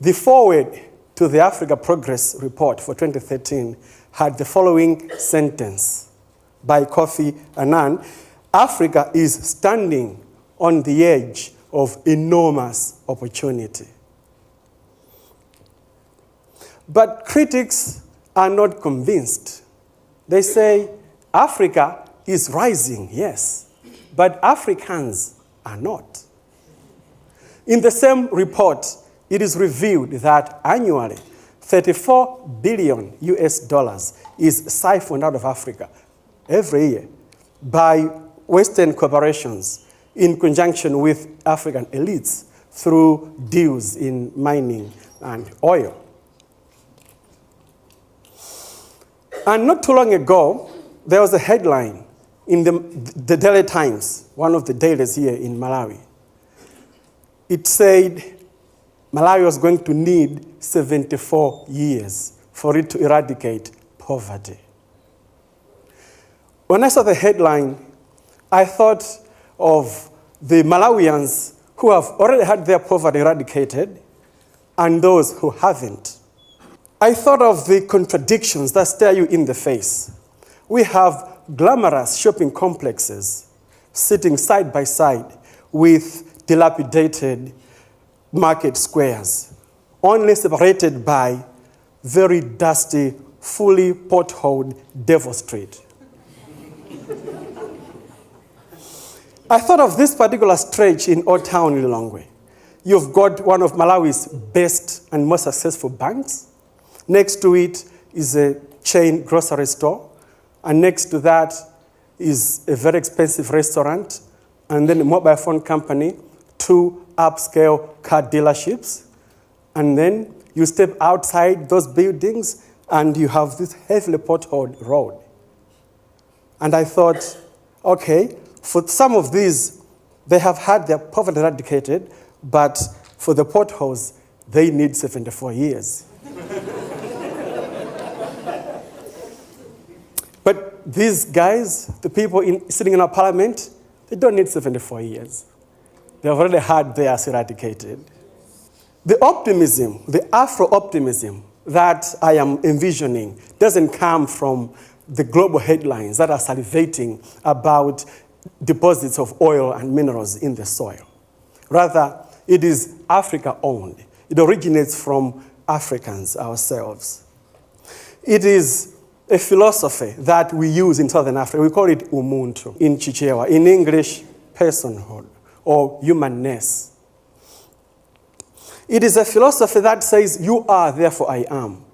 The foreword to the Africa Progress Report for 2013 had the following sentence by Kofi Annan: Africa is standing on the edge of enormous opportunity. But critics are not convinced. They say Africa is rising, yes, but Africans are not. In the same report, it is revealed that annually 34 billion US dollars is siphoned out of Africa every year by Western corporations in conjunction with African elites through deals in mining and oil. And not too long ago, there was a headline in the Daily Times, one of the dailies here in Malawi. It said Malawi was going to need 74 years for it to eradicate poverty. When I saw the headline, I thought of the Malawians who have already had their poverty eradicated and those who haven't. I thought of the contradictions that stare you in the face. We have glamorous shopping complexes sitting side by side with dilapidated market squares, only separated by very dusty, fully potholed Devil Street. I thought of this particular stretch in Old Town, Lilongwe. You've got one of Malawi's best and most successful banks. Next to it is a chain grocery store. And next to that is a very expensive restaurant. And then a mobile phone company, 2 upscale car dealerships. And then you step outside those buildings and you have this heavily potholed road. And I thought, okay, for some of these, they have had their poverty eradicated, but for the potholes, they need 74 years. But these guys, the people sitting in our parliament, they don't need 74 years. They have already had theirs eradicated. The optimism, the Afro-optimism that I am envisioning doesn't come from the global headlines that are salivating about deposits of oil and minerals in the soil. Rather, it is Africa-owned. It originates from Africans ourselves. It is a philosophy that we use in Southern Africa. We call it Umuntu in Chichewa, in English, personhood or humanness. It is a philosophy that says, you are, therefore I am.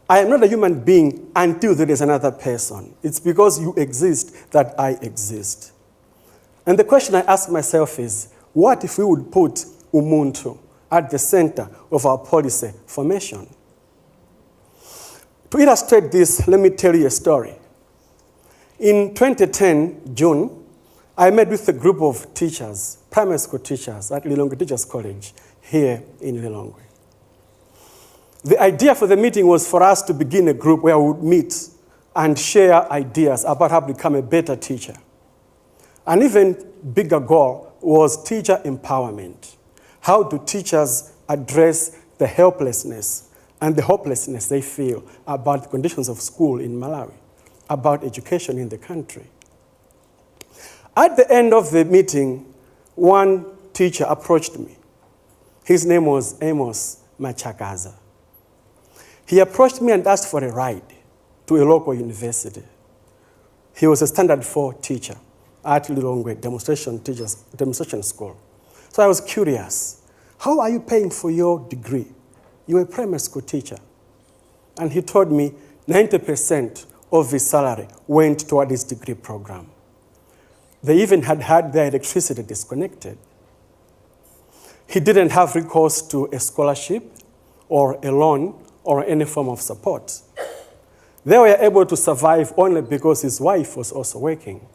I am not a human being until there is another person. It's because you exist that I exist. And the question I ask myself is, what if we would put Umuntu at the center of our policy formation? To illustrate this, let me tell you a story. In 2010, June, I met with a group of teachers, primary school teachers at Lilongwe Teachers College here in Lilongwe. The idea for the meeting was for us to begin a group where we would meet and share ideas about how to become a better teacher. An even bigger goal was teacher empowerment. How do teachers address the helplessness and the hopelessness they feel about the conditions of school in Malawi, about education in the country? At the end of the meeting, one teacher approached me. His name was Amos Machakaza. He approached me and asked for a ride to a local university. He was a Standard 4 teacher at Lilongwe demonstration school. So I was curious, how are you paying for your degree? You're a primary school teacher. And he told me 90% of his salary went toward his degree program. They even had their electricity disconnected. He didn't have recourse to a scholarship or a loan or any form of support. They were able to survive only because his wife was also working,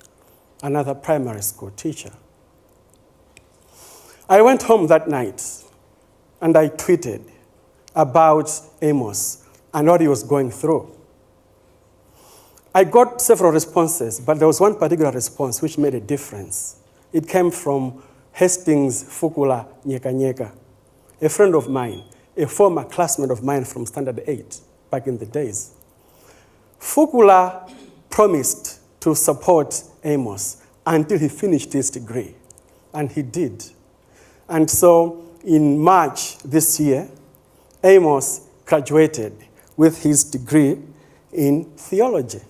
another primary school teacher. I went home that night and I tweeted about Amos and what he was going through. I got several responses, but there was one particular response which made a difference. It came from Hastings Fukula Nyeka Nyeka, a friend of mine, a former classmate of mine from Standard 8 back in the days. Fukula promised to support Amos until he finished his degree, and he did. And so in March this year, Amos graduated with his degree in theology.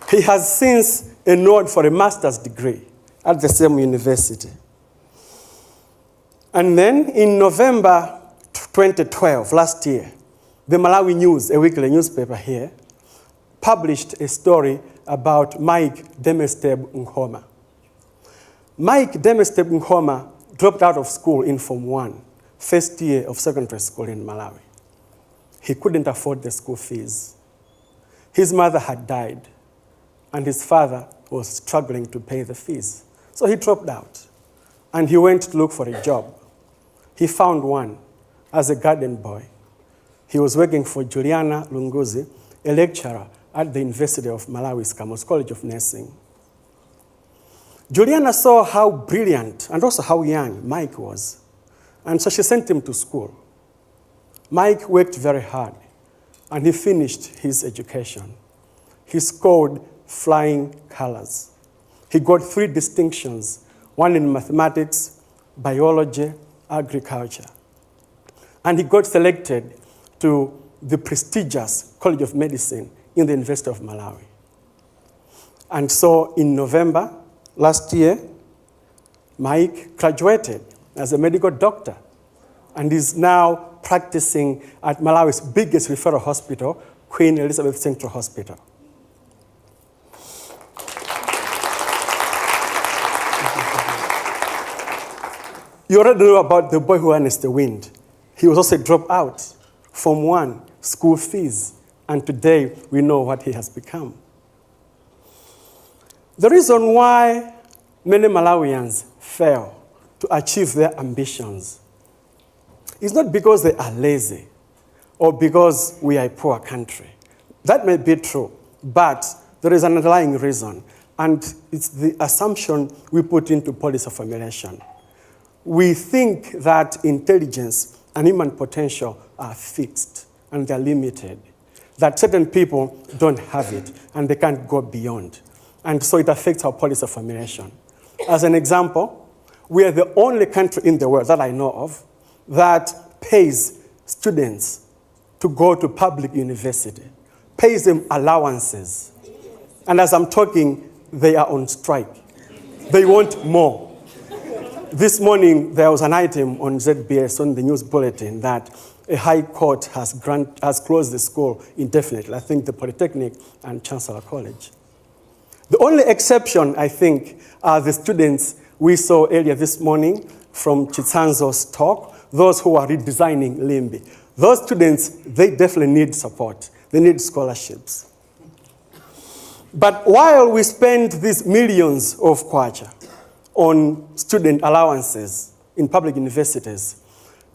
He has since enrolled for a master's degree at the same university. And then in November 2012, last year, the Malawi News, a weekly newspaper here, published a story about Mike Demesteb Nkhoma. Mike Demesteb Nkhoma dropped out of school in Form 1, first year of secondary school in Malawi. He couldn't afford the school fees. His mother had died, and his father was struggling to pay the fees. So he dropped out, and he went to look for a job. He found one as a garden boy. He was working for Juliana Lunguzi, a lecturer at the University of Malawi's Kamos College of Nursing. Juliana saw how brilliant and also how young Mike was, and so she sent him to school. Mike worked very hard, and he finished his education. He scored flying colors. He got 3 distinctions, one in mathematics, biology, agriculture. And he got selected to the prestigious College of Medicine in the University of Malawi. And so in November last year, Mike graduated as a medical doctor and is now practicing at Malawi's biggest referral hospital, Queen Elizabeth Central Hospital. You already know about the boy who harnessed the wind. He was also a dropout, Form 1, school fees, and today we know what he has become. The reason why many Malawians fail to achieve their ambitions is not because they are lazy or because we are a poor country. That may be true, but there is an underlying reason, and it's the assumption we put into policy formulation. We think that intelligence and human potential are fixed and they're limited, that certain people don't have it and they can't go beyond. And so it affects our policy formulation. As an example, we are the only country in the world that I know of that pays students to go to public university, pays them allowances. And as I'm talking, they are on strike. They want more. This morning, there was an item on ZBS on the news bulletin that a high court has closed the school indefinitely. I think the Polytechnic and Chancellor College. The only exception, I think, are the students we saw earlier this morning from Chitsanzo's talk, those who are redesigning Limbi. Those students, they definitely need support. They need scholarships. But while we spend these millions of kwacha on student allowances in public universities,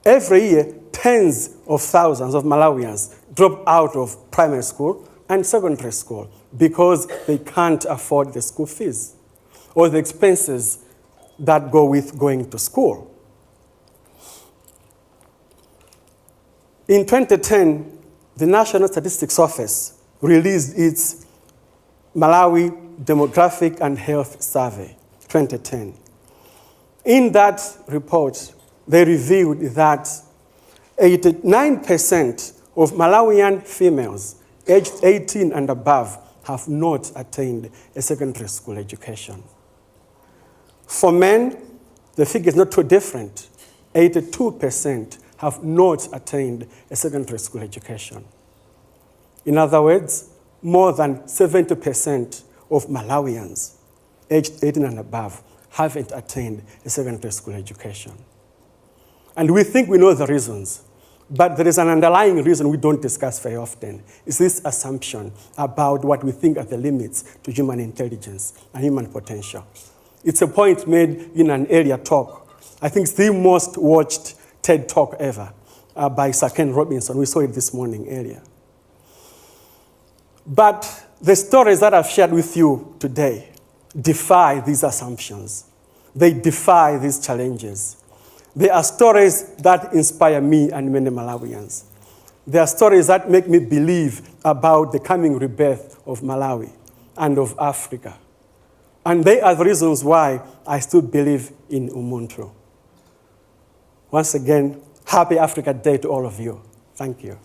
every year, tens of thousands of Malawians drop out of primary school and secondary school because they can't afford the school fees or the expenses that go with going to school. In 2010, the National Statistics Office released its Malawi Demographic and Health Survey, 2010. In that report, they revealed that 89% of Malawian females aged 18 and above have not attained a secondary school education. For men, the figure is not too different. 82% have not attained a secondary school education. In other words, more than 70% of Malawians aged 18 and above haven't attained a secondary school education. And we think we know the reasons, but there is an underlying reason we don't discuss very often. It's this assumption about what we think are the limits to human intelligence and human potential. It's a point made in an earlier talk. I think it's the most watched TED talk ever by Sir Ken Robinson. We saw it this morning earlier. But the stories that I've shared with you today defy these assumptions. They defy these challenges. They are stories that inspire me and many Malawians. They are stories that make me believe about the coming rebirth of Malawi and of Africa. And they are the reasons why I still believe in Umuntu. Once again, happy Africa Day to all of you. Thank you.